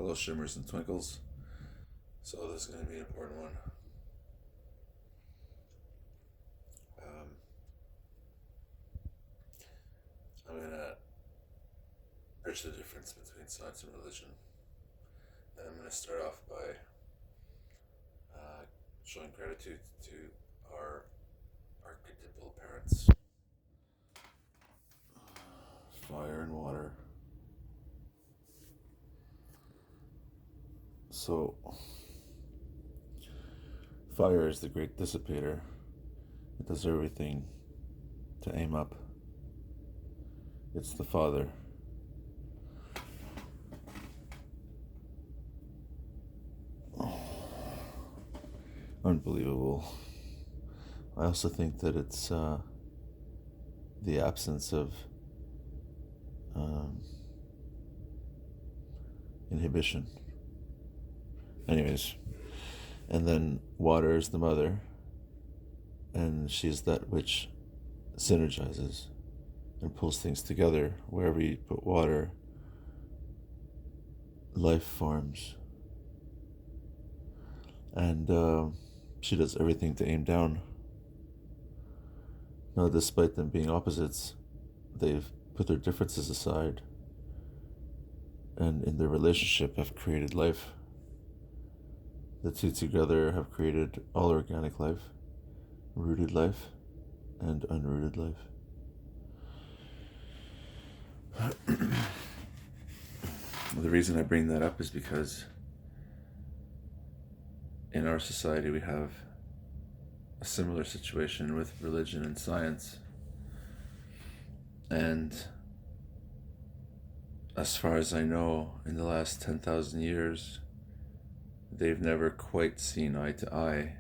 Hello, shimmers and twinkles. So this is going to be an important one. Um, I'm going to bridge the difference between science and religion. And I'm going to start off by showing gratitude to our archetypal parents, fire and water. So, fire is the great dissipator. It does everything to aim up. It's the father. Unbelievable. I also think that it's the absence of um, inhibition. Anyways, and then water is the mother, and she's that which synergizes and pulls things together. Wherever you put water, life forms. And she does everything to aim down. Now, despite them being opposites, they've put their differences aside and in their relationship have created life. The two together have created all organic life, rooted life, and unrooted life. The reason I bring that up is because in our society we have a similar situation with religion and science. And as far as I know, in the last 10,000 years, they've never quite seen eye to eye.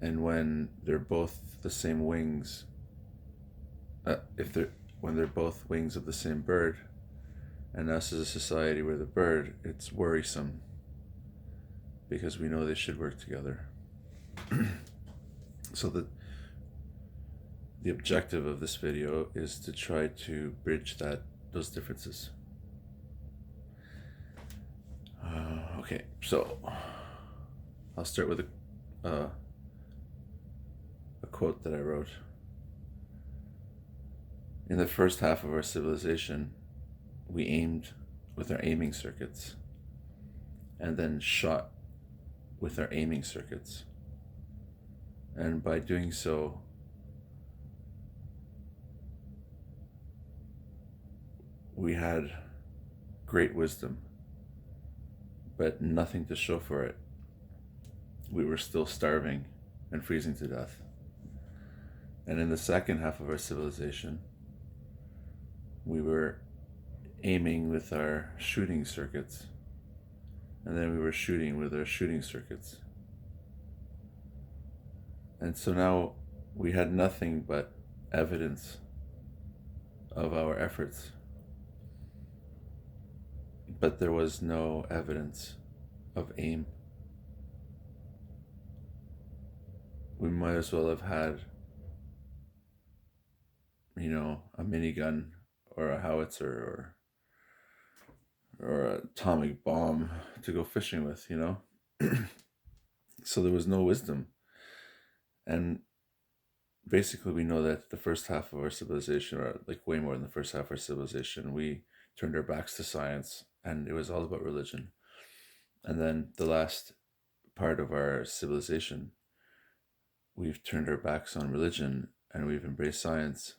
And when they're both the same wings, when they're both wings of the same bird, and us as a society we're the bird, it's worrisome because we know they should work together. So the objective of this video is to try to bridge those differences. Okay, so I'll start with a quote that I wrote. In the first half of our civilization, we aimed with our aiming circuits and then shot with our aiming circuits. And by doing so, we had great wisdom, but nothing to show for it. We were still starving and freezing to death. And in the second half of our civilization, we were aiming with our shooting circuits, and then we were shooting with our shooting circuits. And so now we had nothing but evidence of our efforts, but there was no evidence of aim. We might as well have had, a minigun or a howitzer or an atomic bomb to go fishing with, So there was no wisdom. And basically we know that the first half of our civilization, or like way more than the first half of our civilization, we turned our backs to science and it was all about religion. And then the last part of our civilization, we've turned our backs on religion and we've embraced science.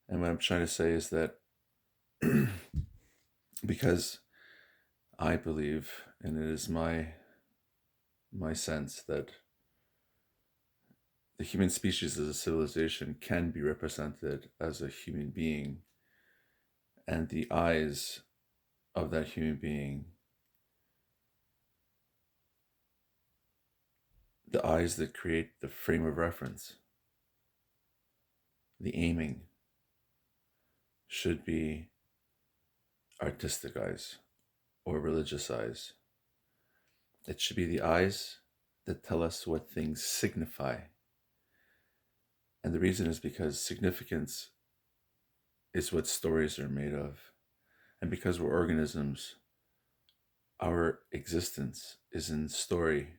And what I'm trying to say is that because I believe, and it is my sense, that the human species as a civilization can be represented as a human being, and the eyes of that human being, the eyes that create the frame of reference, the aiming, should be artistic eyes or religious eyes. It should be the eyes that tell us what things signify. And the reason is because significance is what stories are made of. And because we're organisms, our existence is in story.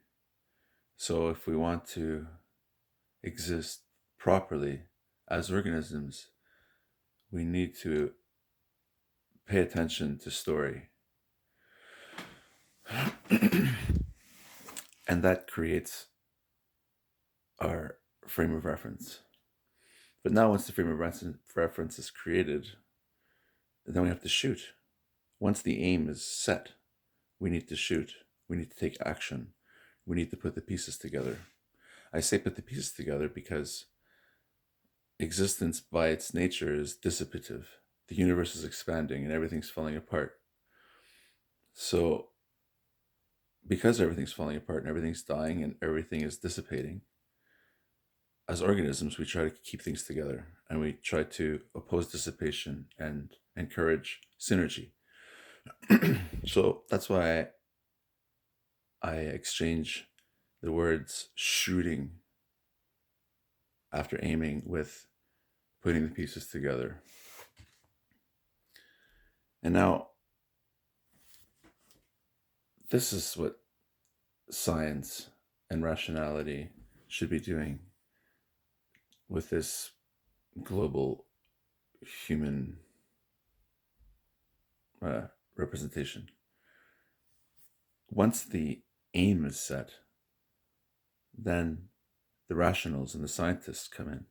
So if we want to exist properly as organisms, we need to pay attention to story. And that creates our frame of reference. But now once the frame of reference is created, then we have to shoot. Once the aim is set, we need to shoot. We need to take action. We need to put the pieces together. I say put the pieces together because existence by its nature is dissipative. The universe is expanding and everything's falling apart. So because everything's falling apart and everything's dying and everything is dissipating, as organisms, we try to keep things together and we try to oppose dissipation and encourage synergy. So that's why I exchange the words shooting after aiming with putting the pieces together. And now, this is what science and rationality should be doing with this global human representation. Once the aim is set, then the rationals and the scientists come in,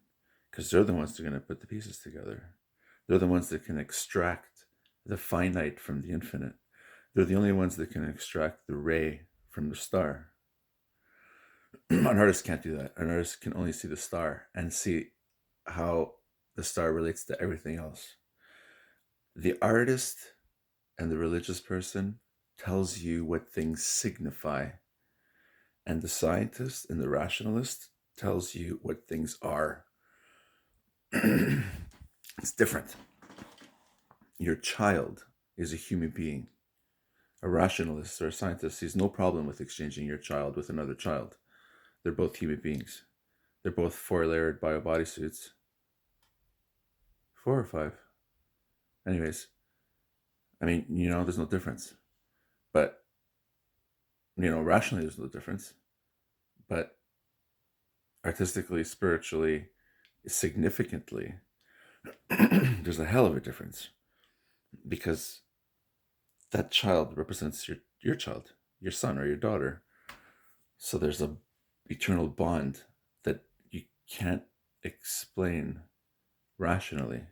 because they're the ones that are going to put the pieces together. They're the ones that can extract the finite from the infinite. They're the only ones that can extract the ray from the star. An artist can't do that. An artist can only see the star and see how the star relates to everything else. The artist and the religious person tells you what things signify, and the scientist and the rationalist tells you what things are. It's different. Your child is a human being. A rationalist or a scientist sees no problem with exchanging your child with another child. They're both human beings. They're both 4-layered bio-bodysuits. 4 or 5. Anyways, I mean, there's no difference. But, rationally, there's no difference. But artistically, spiritually, significantly, there's a hell of a difference. Because that child represents your child, your son or your daughter. So there's a eternal bond that you can't explain rationally.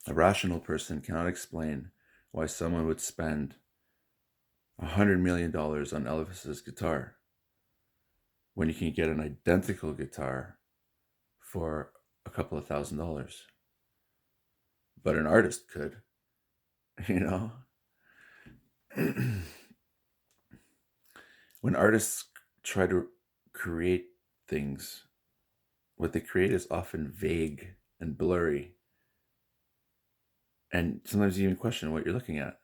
A rational person cannot explain why someone would spend $100 million on Elvis's guitar when you can get an identical guitar for a couple of $1,000s. But an artist could, When artists try to create things, what they create is often vague and blurry. And sometimes you even question what you're looking at.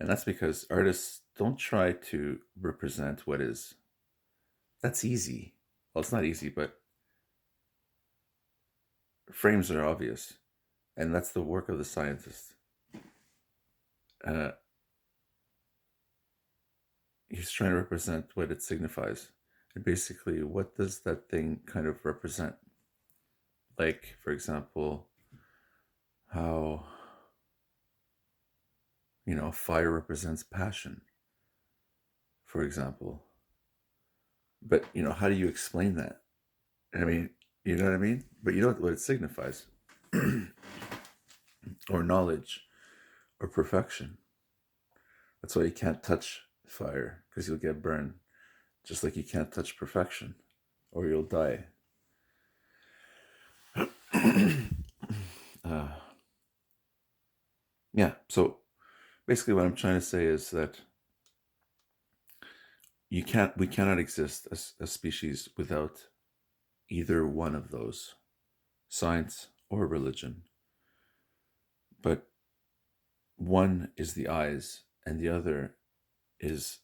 And that's because artists don't try to represent what is. That's easy. Well, it's not easy, but frames are obvious. And that's the work of the scientist. He's trying to represent what it signifies. And basically, what does that thing kind of represent? Like, for example, how, fire represents passion, for example. But, how do you explain that? I mean, you know what I mean? But you know what it signifies. Or knowledge, or perfection. That's why you can't touch fire, because you'll get burned. Just like you can't touch perfection, or you'll die. Yeah, so basically what I'm trying to say is that we cannot exist as a species without either one of those, science or religion. But one is the eyes and the other is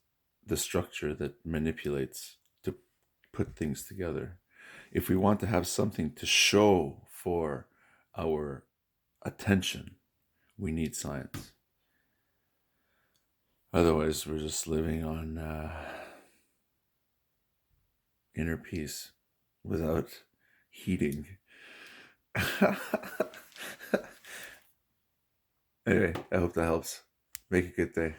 the structure that manipulates to put things together. If we want to have something to show for our attention, we need science. Otherwise, we're just living on inner peace without heating. Anyway, I hope that helps. Make a good day.